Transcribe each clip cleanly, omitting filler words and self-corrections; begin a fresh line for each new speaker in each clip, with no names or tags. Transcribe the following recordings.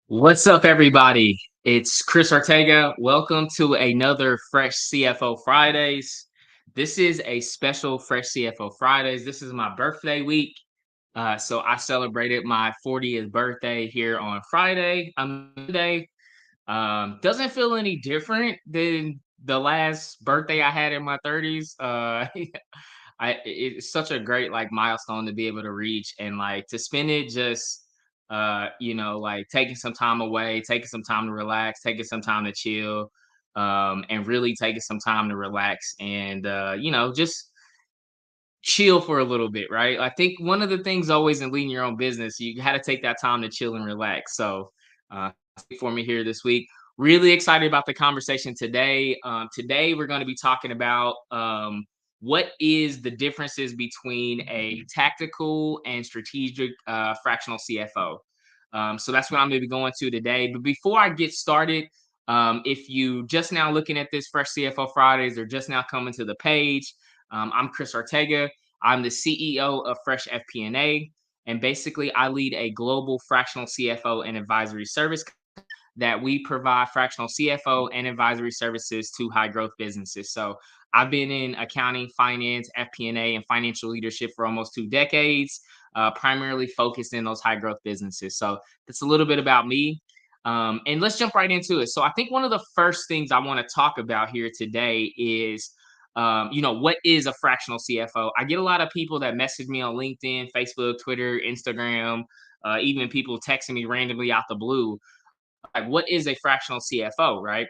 What's up, everybody? It's Chris Ortega. Welcome to another Fresh CFO Fridays. This is a special Fresh CFO Fridays. This is my birthday week. So I celebrated my 40th birthday here on Friday. Monday. Doesn't feel any different than the last birthday I had in my 30s. It's such a great like milestone to be able to reach and like to spend it just like taking some time away, taking some time to relax, taking some time to chill, and really taking some time to relax and just chill for a little bit, right? I think one of the things always in leading your own business, you got to take that time to chill and relax. So, uh, for me here this week, really excited about the conversation today. Today, we're going to be talking about what is the differences between a tactical and strategic fractional CFO. So that's what I'm going to be going to today. But before I get started, if you just now looking at this Fresh CFO Fridays or just now coming to the page, I'm Chris Ortega. I'm the CEO of Fresh FP&A, and basically I lead a global fractional CFO and advisory service that we provide fractional CFO and advisory services to high growth businesses. So I've been in accounting, finance, FP&A, and financial leadership for almost 2 decades, primarily focused in those high growth businesses. So that's a little bit about me. And let's jump right into it. So I think one of the first things I want to talk about here today is what is a fractional CFO? I get a lot of people that message me on LinkedIn, Facebook, Twitter, Instagram, even people texting me randomly out the blue. Like, what is a fractional CFO, right?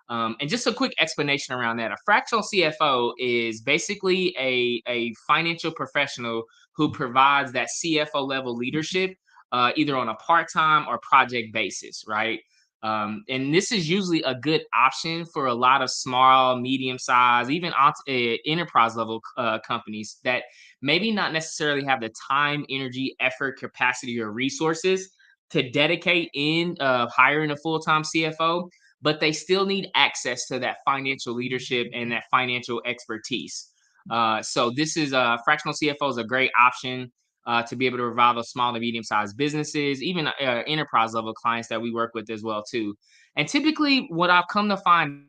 And just a quick explanation around that. A fractional CFO is basically a financial professional who provides that CFO level leadership, either on a part time or project basis, right? And this is usually a good option for a lot of small, medium size, even enterprise level companies that maybe not necessarily have the time, energy, effort, capacity, or resources to dedicate in hiring a full time CFO, but they still need access to that financial leadership and that financial expertise. So this is a fractional CFO is a great option to be able to provide those small to medium sized businesses, even enterprise level clients that we work with as well too. And typically, what I've come to find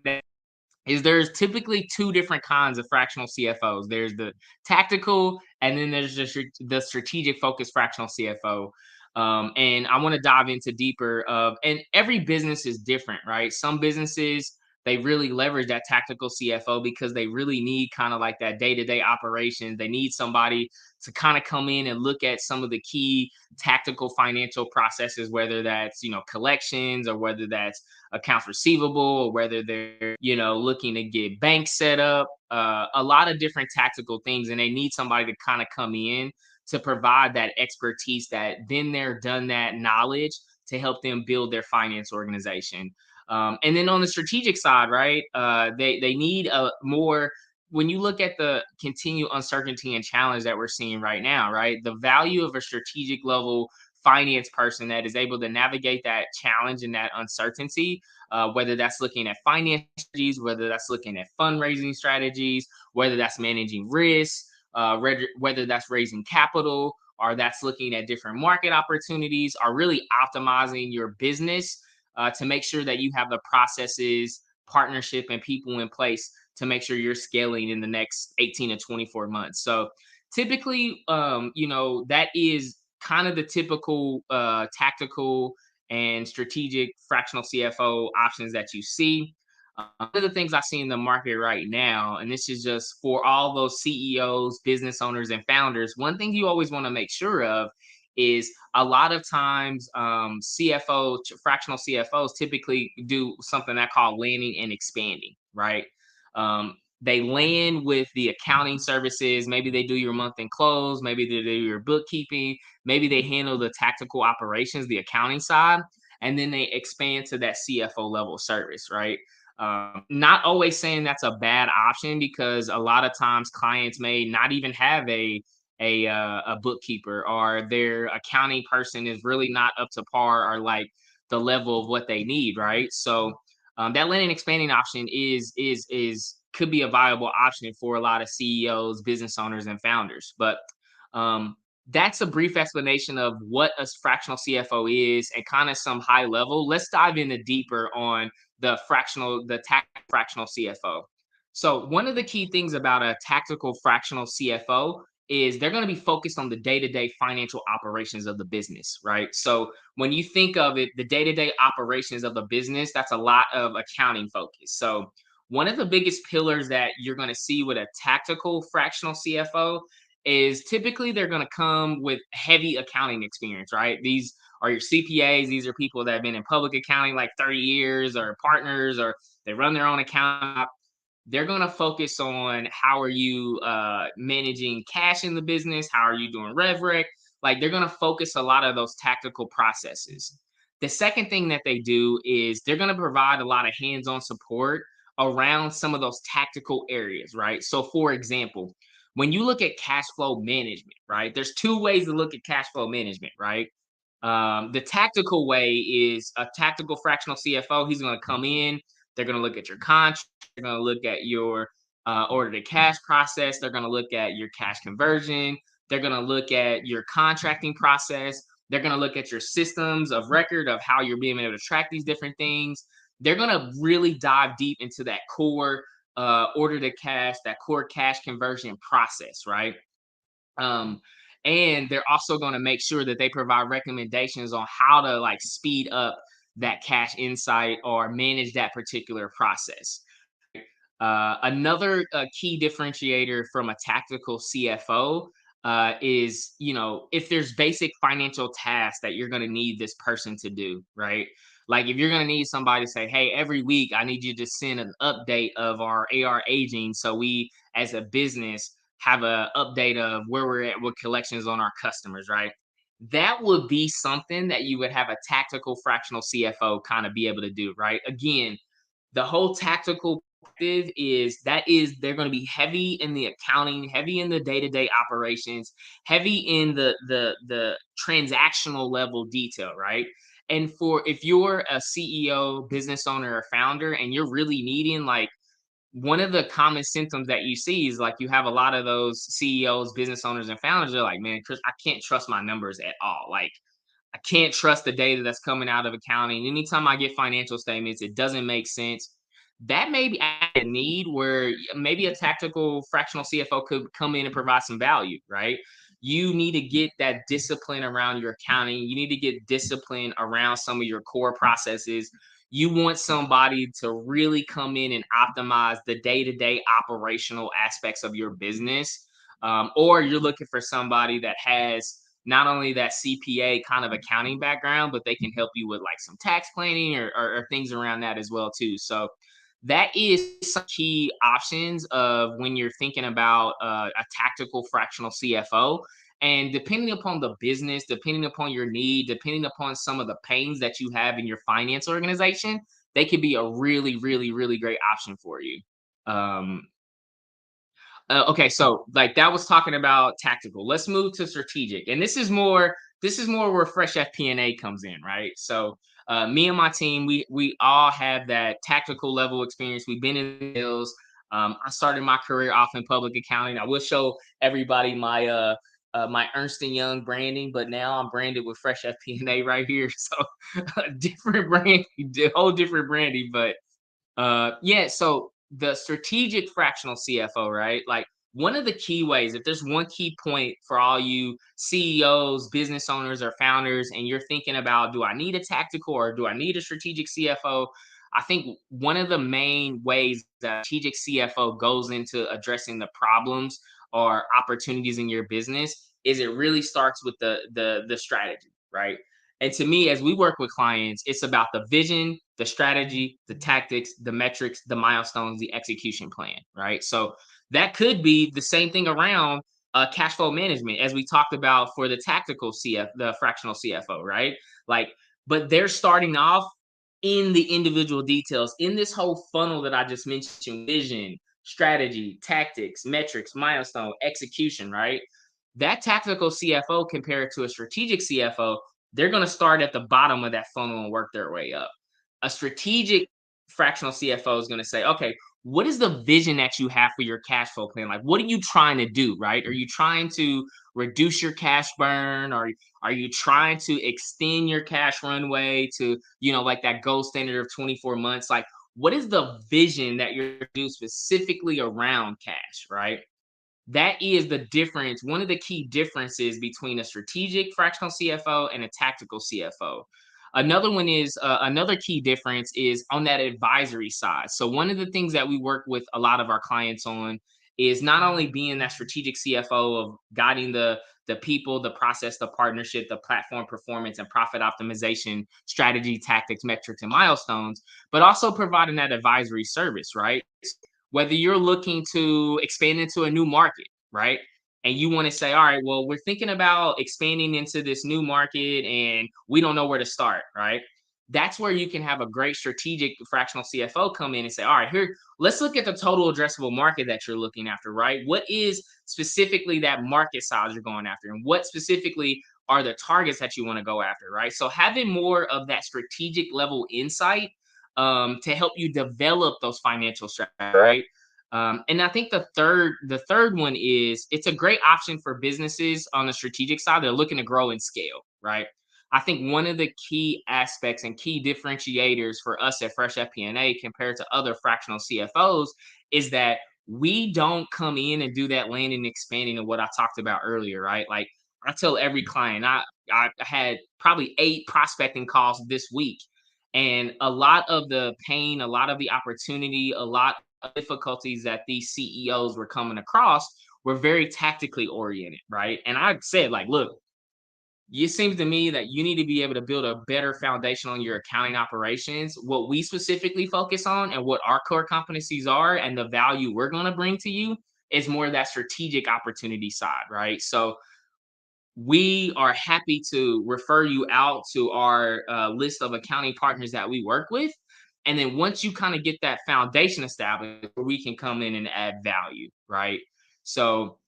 is there's typically two different kinds of fractional CFOs. There's the tactical, and then there's the strategic focused fractional CFO. And I want to dive into deeper of, and every business is different, right? Some businesses they really leverage that tactical CFO because they really need kind of like that day to day operations. They need somebody to kind of come in and look at some of the key tactical financial processes, whether that's collections or whether that's accounts receivable or whether they're looking to get banks set up, a lot of different tactical things, and they need somebody to kind of come in to provide that expertise, that been there, done that knowledge to help them build their finance organization. And then on the strategic side, right, they need a more, when you look at the continued uncertainty and challenge that we're seeing right now, right, the value of a strategic level finance person that is able to navigate that challenge and that uncertainty, whether that's looking at finance strategies, whether that's looking at fundraising strategies, whether that's managing risks, whether that's raising capital, or that's looking at different market opportunities, or really optimizing your business to make sure that you have the processes, partnership, and people in place to make sure you're scaling in the next 18 to 24 months. So typically, that is kind of the typical tactical and strategic fractional CFO options that you see. One of the things I see in the market right now, and this is just for all those CEOs, business owners, and founders, one thing you always want to make sure of is a lot of times fractional CFOs typically do something I call landing and expanding, right? They land with the accounting services. Maybe they do your month end close. Maybe they do your bookkeeping. Maybe they handle the tactical operations, the accounting side, and then they expand to that CFO level service, right? Not always saying that's a bad option because a lot of times clients may not even have a bookkeeper, or their accounting person is really not up to par or like the level of what they need, right? So that land and expanding option is could be a viable option for a lot of CEOs, business owners, and founders. But that's a brief explanation of what a fractional CFO is and kind of some high level. Let's dive into deeper on the tactical fractional CFO. So one of the key things about a tactical fractional CFO is they're going to be focused on the day-to-day financial operations of the business, right? So when you think of it, the day-to-day operations of the business, that's a lot of accounting focus. So one of the biggest pillars that you're going to see with a tactical fractional CFO is typically they're going to come with heavy accounting experience, right? These are your CPAs. These are people that have been in public accounting like 30 years or partners or they run their own account. They're going to focus on how are you managing cash in the business? How are you doing rev rec? Like they're going to focus a lot of those tactical processes. The second thing that they do is they're going to provide a lot of hands-on support around some of those tactical areas, right? So for example, when you look at cash flow management, right? There's two ways to look at cash flow management, right? The tactical way is a tactical fractional CFO. He's going to come in. They're going to look at your contract. They're going to look at your order to cash process. They're going to look at your cash conversion. They're going to look at your contracting process. They're going to look at your systems of record of how you're being able to track these different things. They're going to really dive deep into that core order to cash, that core cash conversion process, right? Um, and they're also going to make sure that they provide recommendations on how to like speed up that cash insight or manage that particular process. Another key differentiator from a tactical CFO is, if there's basic financial tasks that you're going to need this person to do, right? Like if you're going to need somebody to say, hey, every week I need you to send an update of our AR aging so we as a business have a update of where we're at with collections on our customers, right? That would be something that you would have a tactical fractional CFO kind of be able to do, right? Again, the whole tactical is they're going to be heavy in the accounting, heavy in the day-to-day operations, heavy in the transactional level detail, right? And for if you're a CEO, business owner, or founder, and you're really needing like one of the common symptoms that you see is like you have a lot of those CEOs, business owners, and founders are like, man, Chris, I can't trust my numbers at all. Like I can't trust the data that's coming out of accounting. Anytime I get financial statements, it doesn't make sense. That may be a need where maybe a tactical fractional CFO could come in and provide some value, right? You need to get that discipline around your accounting. You need to get discipline around some of your core processes. You want somebody to really come in and optimize the day to day operational aspects of your business. Or you're looking for somebody that has not only that CPA kind of accounting background, but they can help you with like some tax planning or things around that as well too. So that is some key options of when you're thinking about a tactical fractional CFO. And depending upon the business, depending upon your need, depending upon some of the pains that you have in your finance organization, they could be a really, really, really great option for you. Um, okay, so like that was talking about tactical. Let's move to strategic, and this is more where fresh FP&A comes in, right? So me and my team, we all have that tactical level experience. We've been in sales. I started my career off in public accounting. I will show everybody my Ernst and Young branding, but now I'm branded with fresh FP&A right here. So different brand, whole different branding, but yeah, so the strategic fractional CFO, right? Like one of the key ways, if there's one key point for all you CEOs, business owners, or founders, and you're thinking about, do I need a tactical or do I need a strategic CFO? I think one of the main ways that strategic CFO goes into addressing the problems or opportunities in your business is it really starts with the strategy, right? And to me, as we work with clients, it's about the vision, the strategy, the tactics, the metrics, the milestones, the execution plan, right? So that could be the same thing around cash flow management, as we talked about for the tactical the fractional CFO, right? Like, but they're starting off in the individual details in this whole funnel that I just mentioned: vision, strategy, tactics, metrics, milestone, execution, right? That tactical CFO compared to a strategic CFO, they're going to start at the bottom of that funnel and work their way up. A strategic fractional CFO is going to say, okay, what is the vision that you have for your cash flow plan? Like, what are you trying to do, right? Are you trying to reduce your cash burn? Or are you trying to extend your cash runway to, like that gold standard of 24 months? Like, what is the vision that you're doing specifically around cash, right? That is the difference. One of the key differences between a strategic fractional CFO and a tactical CFO. Another one is another key difference is on that advisory side. So one of the things that we work with a lot of our clients on is not only being that strategic CFO of guiding the people, the process, the partnership, the platform performance, and profit optimization strategy, tactics, metrics, and milestones, but also providing that advisory service, right? Whether you're looking to expand into a new market, right? And you want to say, all right, well, we're thinking about expanding into this new market and we don't know where to start, right? That's where you can have a great strategic fractional CFO come in and say, all right, here, let's look at the total addressable market that you're looking after, right? What is specifically that market size you're going after? And what specifically are the targets that you want to go after, right? So having more of that strategic level insight to help you develop those financial strategies, right? And I think the third one is it's a great option for businesses on the strategic side. They're looking to grow and scale, right? I think one of the key aspects and key differentiators for us at Fresh FP&A compared to other fractional CFOs is that we don't come in and do that land and expanding of what I talked about earlier, right? Like I tell every client, I had probably 8 prospecting calls this week, and a lot of the pain, a lot of the opportunity, a lot of difficulties that these CEOs were coming across were very tactically oriented, right? And I said, like, look, it seems to me that you need to be able to build a better foundation on your accounting operations. What we specifically focus on and what our core competencies are and the value we're going to bring to you is more that strategic opportunity side, right? So we are happy to refer you out to our list of accounting partners that we work with. And then once you kind of get that foundation established, we can come in and add value, right? So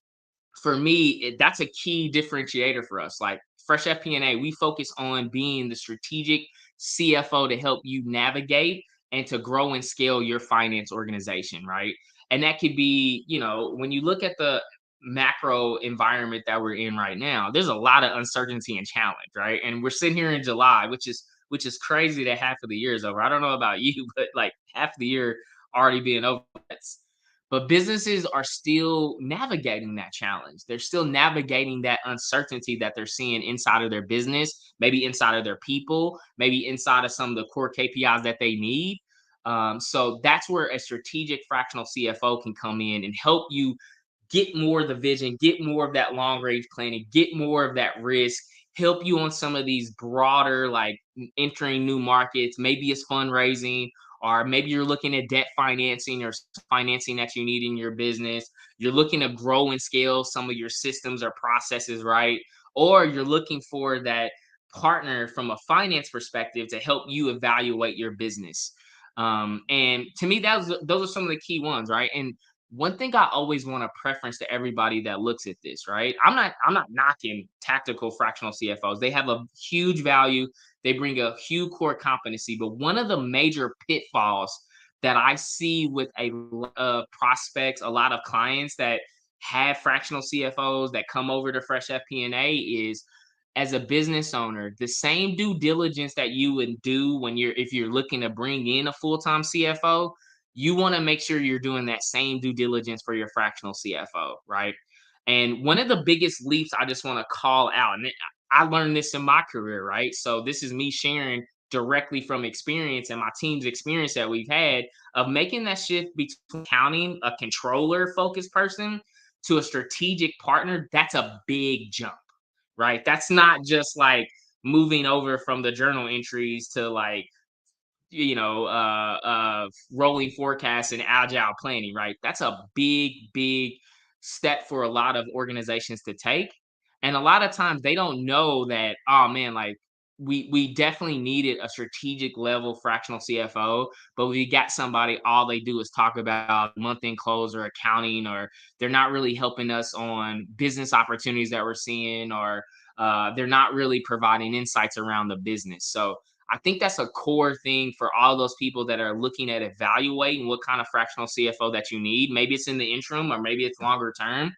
for me, that's a key differentiator for us. Like Fresh FP&A, we focus on being the strategic CFO to help you navigate and to grow and scale your finance organization, right? And that could be, when you look at the macro environment that we're in right now, there's a lot of uncertainty and challenge, right? And we're sitting here in July, which is crazy that half of the year is over. I don't know about you, but like half the year already being over. But businesses are still navigating that challenge. They're still navigating that uncertainty that they're seeing inside of their business, maybe inside of their people, maybe inside of some of the core KPIs that they need. So that's where a strategic fractional CFO can come in and help you get more of the vision, get more of that long range planning, get more of that risk, help you on some of these broader, like entering new markets. Maybe it's fundraising, or maybe you're looking at debt financing or financing that you need in your business. You're looking to grow and scale some of your systems or processes, right? Or you're looking for that partner from a finance perspective to help you evaluate your business. And to me, those are some of the key ones, right? And one thing I always want to preference to everybody that looks at this, right? I'm not knocking tactical fractional CFOs. They have a huge value. They bring a huge core competency. But one of the major pitfalls that I see with a lot of prospects, a lot of clients that have fractional CFOs that come over to Fresh FP&A is, as a business owner, the same due diligence that you would do when if you're looking to bring in a full-time CFO, you want to make sure you're doing that same due diligence for your fractional CFO, right? And one of the biggest leaps I just want to call out, and I learned this in my career, right? So this is me sharing directly from experience and my team's experience that we've had of making that shift between counting a controller focused person to a strategic partner. That's a big jump, right? That's not just like moving over from the journal entries to like, rolling forecasts and agile planning, right? That's a big, big step for a lot of organizations to take. And a lot of times they don't know that, oh man, like we definitely needed a strategic level fractional CFO, but we got somebody, all they do is talk about month end close or accounting, or they're not really helping us on business opportunities that we're seeing, or they're not really providing insights around the business. So I think that's a core thing for all those people that are looking at evaluating what kind of fractional CFO that you need. Maybe it's in the interim or maybe it's longer term.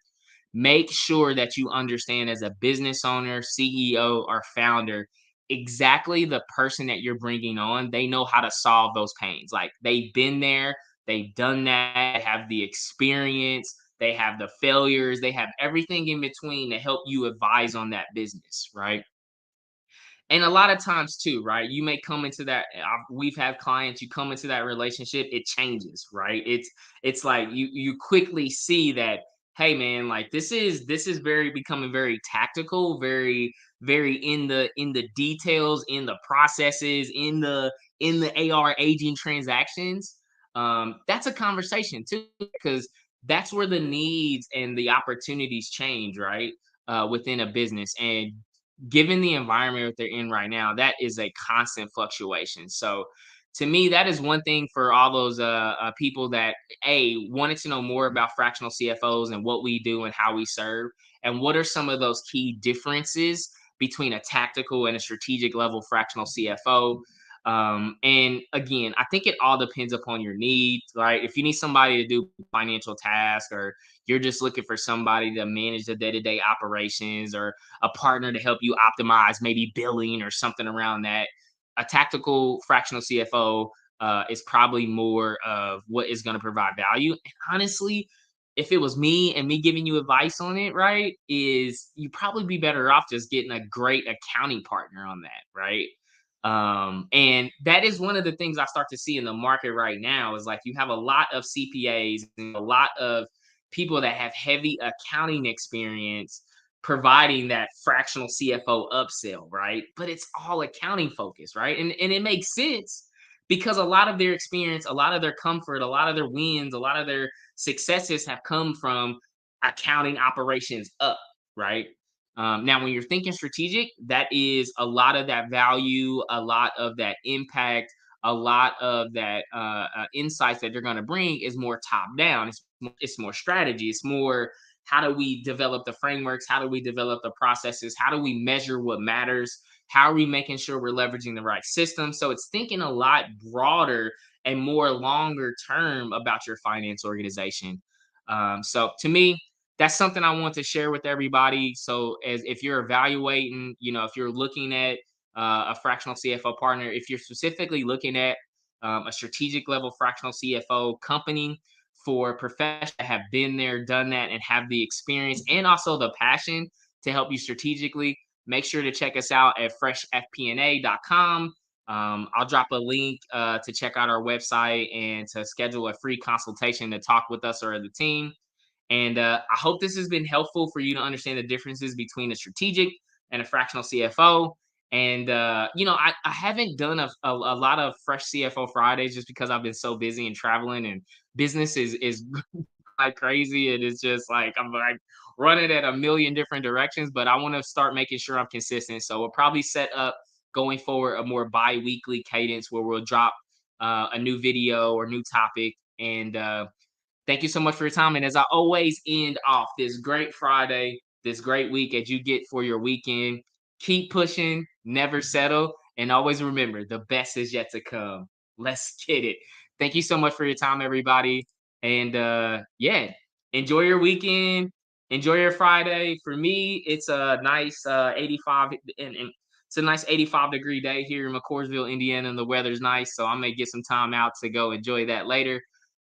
Make sure that you understand as a business owner, CEO, or founder exactly the person that you're bringing on. They know how to solve those pains. Like they've been there, they've done that, they have the experience, they have the failures, they have everything in between to help you advise on that business, right? And a lot of times too, right? You may come into that. We've had clients. You come into that relationship, it changes, right? It's like you quickly see that, hey man, like this is very becoming very tactical, very in the details, in the processes, in the AR aging transactions. That's a conversation too, because that's where the needs and the opportunities change, right? Within a business, and given the environment that they're in right now, that is a constant fluctuation. So to me, that is one thing for all those people that wanted to know more about fractional CFOs and what we do and how we serve, and what are some of those key differences between a tactical and a strategic level fractional CFO. And again, I think it all depends upon your needs, right? If you need somebody to do financial tasks, or you're just looking for somebody to manage the day-to-day operations, or a partner to help you optimize maybe billing or something around that, a tactical fractional CFO is probably more of what is going to provide value. And honestly, if it was me and me giving you advice on it, right, is you probably be better off just getting a great accounting partner on that, right? And that is one of the things I start to see in the market right now is like you have a lot of CPAs and a lot of people that have heavy accounting experience providing that fractional CFO upsell, right? But it's all accounting focused, right? And it makes sense because a lot of their experience, a lot of their comfort, a lot of their wins, a lot of their successes have come from accounting operations up, right? Now, when you're thinking strategic, that is a lot of that value, a lot of that impact, a lot of that insights that they're going to bring is more top down. It's more strategy. It's more, how do we develop the frameworks? How do we develop the processes? How do we measure what matters? How are we making sure we're leveraging the right system? So it's thinking a lot broader and more longer term about your finance organization. So to me, that's something I want to share with everybody. So as if you're evaluating, if you're looking at a fractional CFO partner, if you're specifically looking at a strategic level fractional CFO company for professionals that have been there, done that, and have the experience and also the passion to help you strategically, make sure to check us out at freshfpna.com. I'll drop a link to check out our website and to schedule a free consultation to talk with us or the team. And I hope this has been helpful for you to understand the differences between a strategic and a fractional CFO. And I haven't done a lot of fresh CFO Fridays just because I've been so busy and traveling, and business is like crazy. And it's just like I'm like running at a million different directions. But I want to start making sure I'm consistent. So we'll probably set up going forward a more bi-weekly cadence where we'll drop a new video or new topic. And thank you so much for your time. And as I always end off this great Friday, this great week as you get for your weekend, keep pushing, never settle, and always remember the best is yet to come. Let's get it. Thank you so much for your time, everybody. And yeah, enjoy your weekend. Enjoy your Friday. For me, it's a nice 85 and it's a nice 85-degree day here in McCoursville, Indiana, and the weather's nice. So I may get some time out to go enjoy that later.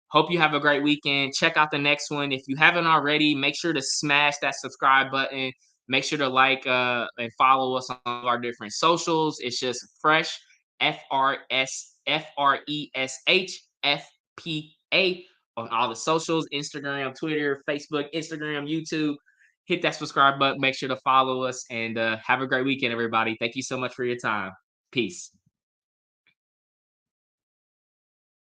Hope you have a great weekend. Check out the next one. If you haven't already, make sure to smash that subscribe button. Make sure to like and follow us on our different socials. It's just Fresh FRESHFPA on all the socials: Instagram, Twitter, Facebook, Instagram, YouTube. Hit that subscribe button. Make sure to follow us, and have a great weekend, everybody. Thank you so much for your time. Peace.